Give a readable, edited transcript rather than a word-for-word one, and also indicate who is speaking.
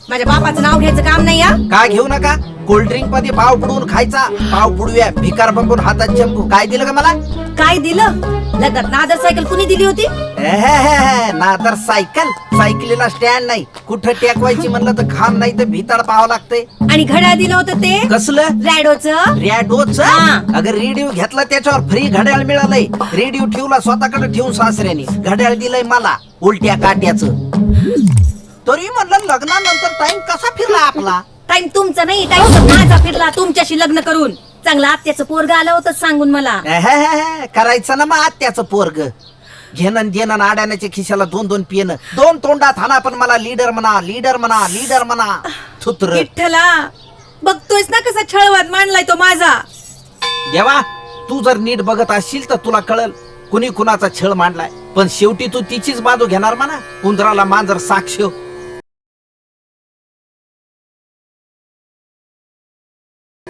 Speaker 1: माझ्या बापाचं नाव घ्यायचं काम नाही या.
Speaker 2: काय घेऊ नका, कोल्ड्रिंक मध्ये पाव बुडवून खायचा, पाव बुडव्या भिकार बंबून हातात चंपू. काय दिलं का मला?
Speaker 1: काय दिलं? लग्नात नादर सायकल कुणी दिली होती?
Speaker 2: नादर सायकल? सायकलीला स्टँड नाही, कुठं टेकवायची म्हणलं तर खांब नाही तर भिताड पाहावं लागतंय.
Speaker 1: आणि घड्याळ दिलं होतं ते
Speaker 2: कसलं?
Speaker 1: रॅडोचं.
Speaker 2: रॅडोच?
Speaker 1: हा.
Speaker 2: अगं रेडिओ घेतला त्याच्यावर फ्री घड्याळ मिळालंय. रेडिओ ठेवला स्वतःकडे ठेवून सासऱ्याने, घड्याळ दिलंय मला उलट्या काट्याचं. तरी म्हणलं लग्नानंतर टाइम कसा फिरला आपला.
Speaker 1: टाइम तुमचा नाही, टाइम माझा फिरला तुमच्याशी लग्न करून. चांगलं आत्याचं पोरग आलं होतं सांगून मला.
Speaker 2: करायचं ना मग आत्याचं पोरग. घेणं देणं आड्याण्याच्या खिशाला दोन दोन पिणं, दोन तोंडात हाना पण मला लीडर म्हणा, लीडर म्हणा, लीडर म्हणा. थुत्र
Speaker 1: विठ्ठला, बघतोयस ना कसा छळवाद मांडलाय तो माझा.
Speaker 2: देवा, तू जर नीट बघत असशील तर तुला कळल कुणी कुणाचा छळ मांडलाय. पण शेवटी तू तिचीच बाजू घेणार म्हणा. उंदराला मांजर साक्ष.